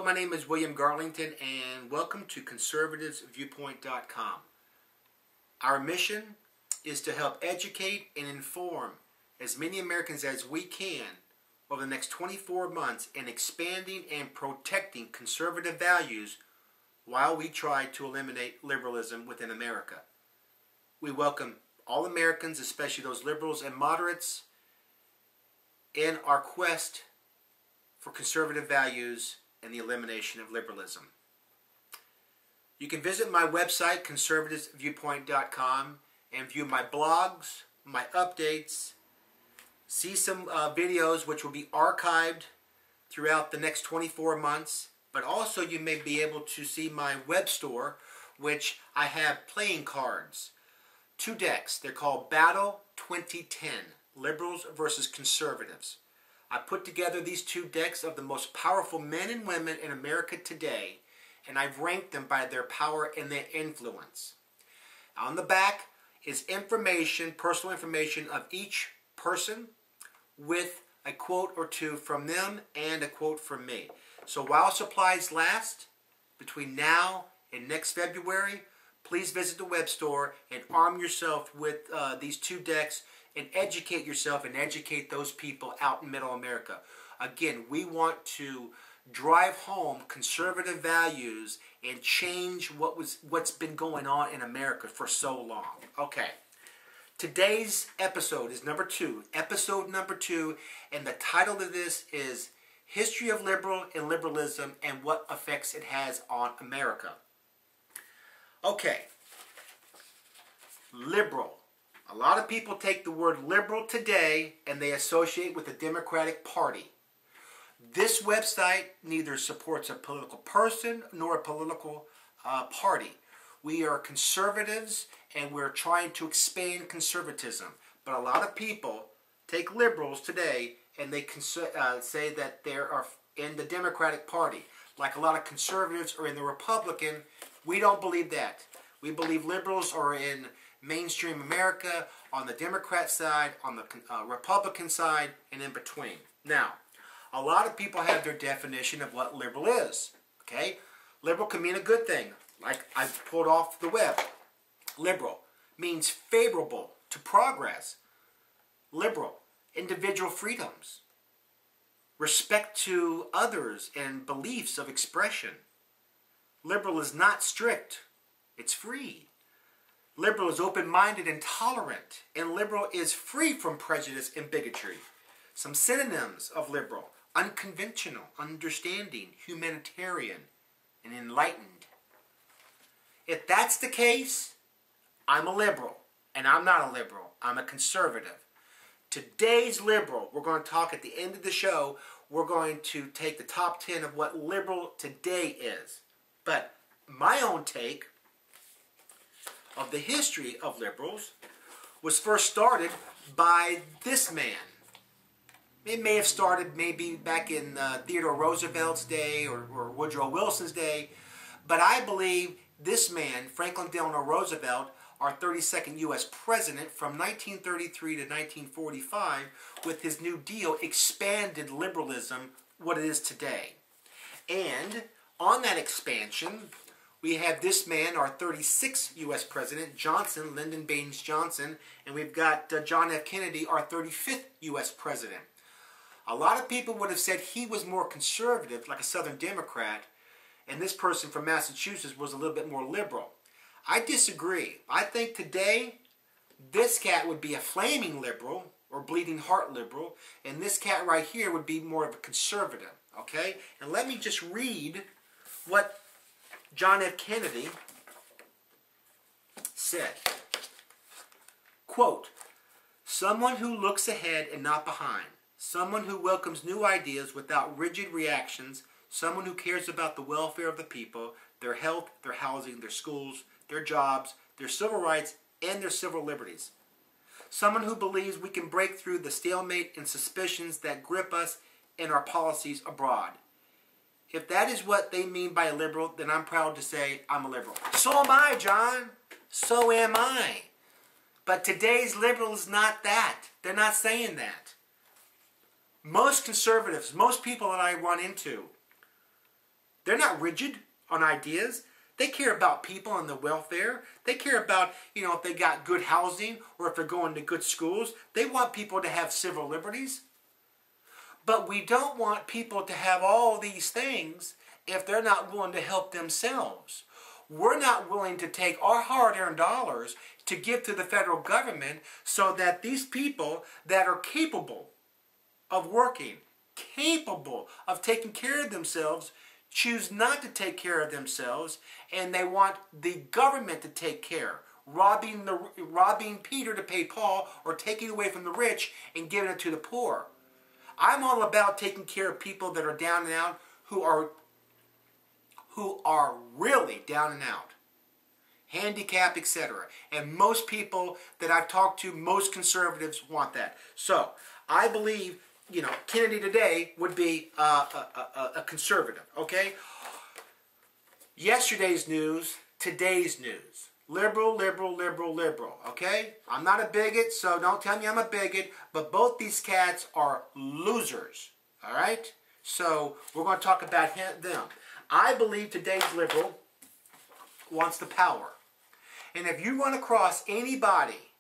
my name is William Garlington, and welcome to conservativesviewpoint.com. Our mission is to help educate and inform as many Americans as we can over the next 24 months in expanding and protecting conservative values while we try to eliminate liberalism within America. We welcome all Americans, especially those liberals and moderates, in our quest for conservative values and the elimination of liberalism. You can visit my website, conservativesviewpoint.com, and view my blogs, my updates, see some videos which will be archived throughout the next 24 months, but also you may be able to see my web store, which I have playing cards. 2 decks. They're called Battle 2010, Liberals versus Conservatives. I put together these 2 decks of the most powerful men and women in America today, and I've ranked them by their power and their influence. On the back is information, personal information of each person with a quote or 2 from them and a quote from me. So while supplies last, between now and next February, please visit the web store and arm yourself with these 2 decks and educate yourself and educate those people out in Middle America. Again, we want to drive home conservative values and change what's been going on in America for so long. Okay, today's episode is number 2, episode number 2, and the title of this is History of Liberalism and What Effects It Has on America. Okay, liberal. A lot of people take the word liberal today and they associate with the Democratic Party. This website neither supports a political person nor a political party. We are conservatives and we're trying to expand conservatism. But a lot of people take liberals today and they say that they are in the Democratic Party. Like a lot of conservatives are in the Republican. We don't believe that. We believe liberals are in mainstream America, on the Democrat side, on the Republican side, and in between. Now, a lot of people have their definition of what liberal is. Okay? Liberal can mean a good thing, like I pulled off the web. Liberal means favorable to progress. Liberal, individual freedoms, respect to others and beliefs of expression. Liberal is not strict, it's free. Liberal is open-minded and tolerant, and liberal is free from prejudice and bigotry. Some synonyms of liberal: unconventional, understanding, humanitarian, and enlightened. If that's the case, I'm a liberal, and I'm not a liberal. I'm a conservative. Today's liberal, we're going to talk at the end of the show, we're going to take the top 10 of what liberal today is. But my own take of the history of liberals was first started by this man. It may have started maybe back in Theodore Roosevelt's day or Woodrow Wilson's day, but I believe this man, Franklin Delano Roosevelt, our 32nd U.S. President from 1933 to 1945, with his New Deal, expanded liberalism what it is today. And on that expansion, we have this man, our 36th U.S. President, Johnson, Lyndon Baines Johnson, and we've got John F. Kennedy, our 35th U.S. President. A lot of people would have said he was more conservative, like a Southern Democrat, and this person from Massachusetts was a little bit more liberal. I disagree. I think today, this cat would be a flaming liberal, or bleeding heart liberal, and this cat right here would be more of a conservative, okay? And let me just read what John F. Kennedy said. Quote, "Someone who looks ahead and not behind. Someone who welcomes new ideas without rigid reactions. Someone who cares about the welfare of the people, their health, their housing, their schools, their jobs, their civil rights, and their civil liberties. Someone who believes we can break through the stalemate and suspicions that grip us in our policies abroad. If that is what they mean by a liberal, then I'm proud to say I'm a liberal." So am I, John. So am I. But today's liberal is not that. They're not saying that. Most conservatives, most people that I run into, They're not rigid on ideas. They care about people and their welfare. They care about, if they got good housing or if they're going to good schools. They want people to have civil liberties. But we don't want people to have all these things if they're not willing to help themselves. We're not willing to take our hard-earned dollars to give to the federal government so that these people that are capable of working, capable of taking care of themselves, choose not to take care of themselves, and they want the government to take care, robbing Peter to pay Paul, or taking away from the rich and giving it to the poor. I'm all about taking care of people that are down and out, who are really down and out, handicapped, etc. And most people that I've talked to, most conservatives want that. So I believe, Kennedy today would be a conservative. Okay. Yesterday's news, today's news. Liberal, liberal, liberal, liberal. Okay? I'm not a bigot, so don't tell me I'm a bigot. But both these cats are losers. Alright? So we're going to talk about them. I believe today's liberal wants the power. And if you run across anybody,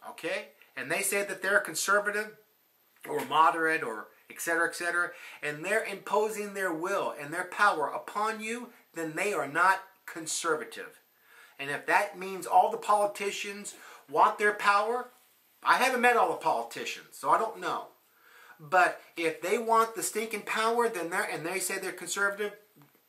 okay, and they say that they're a conservative or moderate or etc., and they're imposing their will and their power upon you, then they are not conservative. And if that means all the politicians want their power, I haven't met all the politicians, so I don't know. But if they want the stinking power, then they say they're conservative,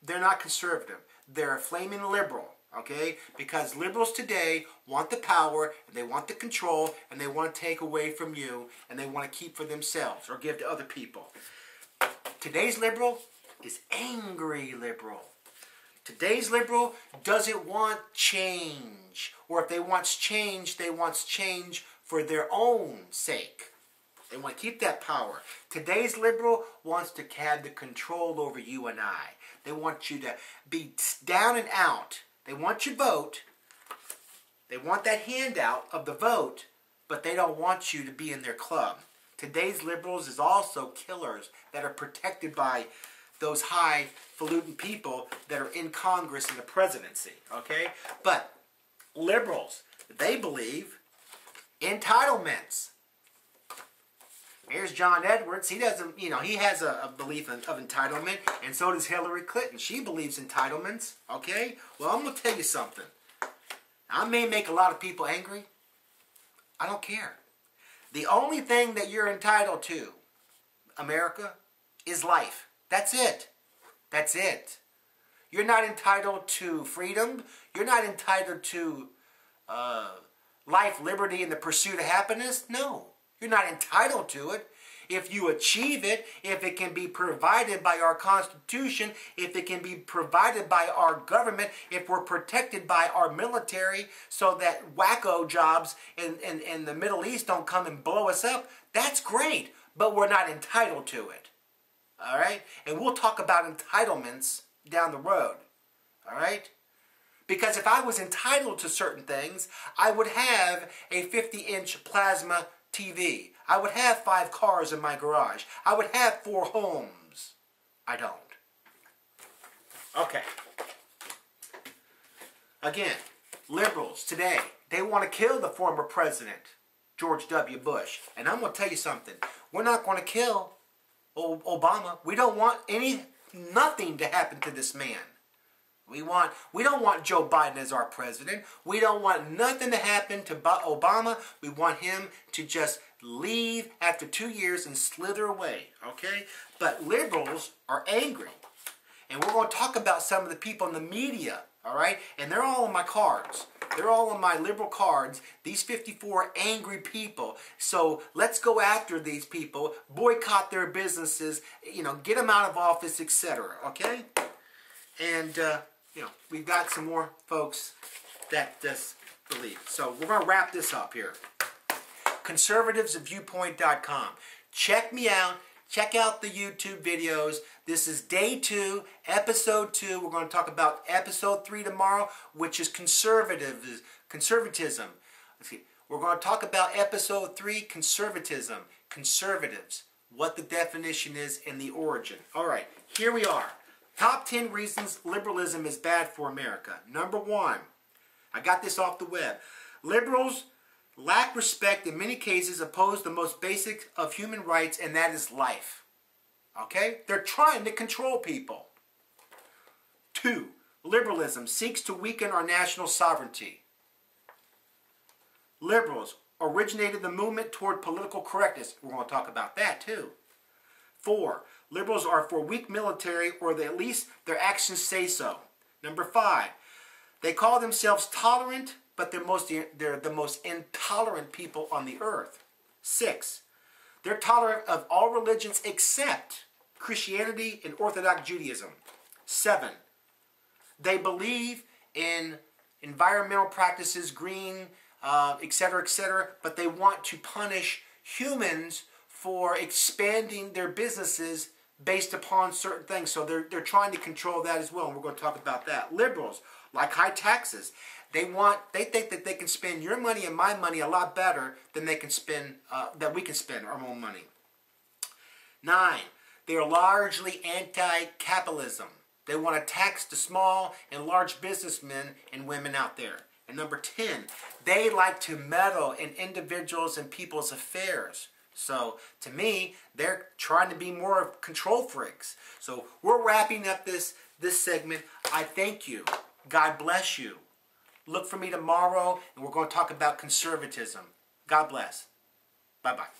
they're not conservative. They're a flaming liberal, okay? Because liberals today want the power, and they want the control, and they want to take away from you, and they want to keep for themselves or give to other people. Today's liberal is angry liberal. Today's liberal doesn't want change. Or if they want change, they want change for their own sake. They want to keep that power. Today's liberal wants to have the control over you and I. They want you to be down and out. They want your vote. They want that handout of the vote, but they don't want you to be in their club. Today's liberals is also killers that are protected by those highfalutin people that are in Congress and the presidency, okay? But liberals, they believe entitlements. Here's John Edwards. He doesn't, he has a belief of entitlement, and so does Hillary Clinton. She believes entitlements, okay? Well, I'm going to tell you something. I may make a lot of people angry. I don't care. The only thing that you're entitled to, America, is life. That's it. That's it. You're not entitled to freedom. You're not entitled to life, liberty, and the pursuit of happiness. No. You're not entitled to it. If you achieve it, if it can be provided by our Constitution, if it can be provided by our government, if we're protected by our military so that wacko jobs in the Middle East don't come and blow us up, that's great. But we're not entitled to it. All right? And we'll talk about entitlements down the road. All right? Because if I was entitled to certain things, I would have a 50-inch plasma TV. I would have 5 cars in my garage. I would have 4 homes. I don't. Okay. Again, liberals today, they want to kill the former president, George W. Bush. And I'm going to tell you something. We're not going to kill Obama. We don't want nothing to happen to this man. We don't want Joe Biden as our president. We don't want nothing to happen to Obama. We want him to just leave after 2 years and slither away, okay? But liberals are angry. And we're going to talk about some of the people in the media, all right? And they're all on my cards. They're all on my liberal cards, these 54 angry people. So let's go after these people, boycott their businesses, get them out of office, etc., okay? And, we've got some more folks that just believe. So we're going to wrap this up here. Conservativesviewpoint.com. Check me out. Check out the YouTube videos. This is day 2, episode 2. We're going to talk about episode 3 tomorrow, which is conservatism. Let's see. We're going to talk about episode 3, conservatism, conservatives, what the definition is and the origin. All right, here we are. Top 10 reasons liberalism is bad for America. Number 1, I got this off the web. Liberals lack respect, in many cases oppose the most basic of human rights, and that is life. Okay? They're trying to control people. 2, liberalism seeks to weaken our national sovereignty. Liberals originated the movement toward political correctness. We're going to talk about that too. 4, liberals are for weak military, or at least their actions say so. Number 5, they call themselves tolerant, but they're the most intolerant people on the earth. 6, they're tolerant of all religions except Christianity and Orthodox Judaism. 7, they believe in environmental practices, green, etc., but they want to punish humans for expanding their businesses based upon certain things. So they're trying to control that as well, and we're going to talk about that. Liberals like high taxes. They think that they can spend your money and my money a lot better than they can spend that we can spend our own money. 9, they are largely anti-capitalism. They want to tax the small and large businessmen and women out there. And number 10, they like to meddle in individuals and people's affairs. So, to me, they're trying to be more control freaks. So, we're wrapping up this segment. I thank you. God bless you. Look for me tomorrow, and we're going to talk about conservatism. God bless. Bye-bye.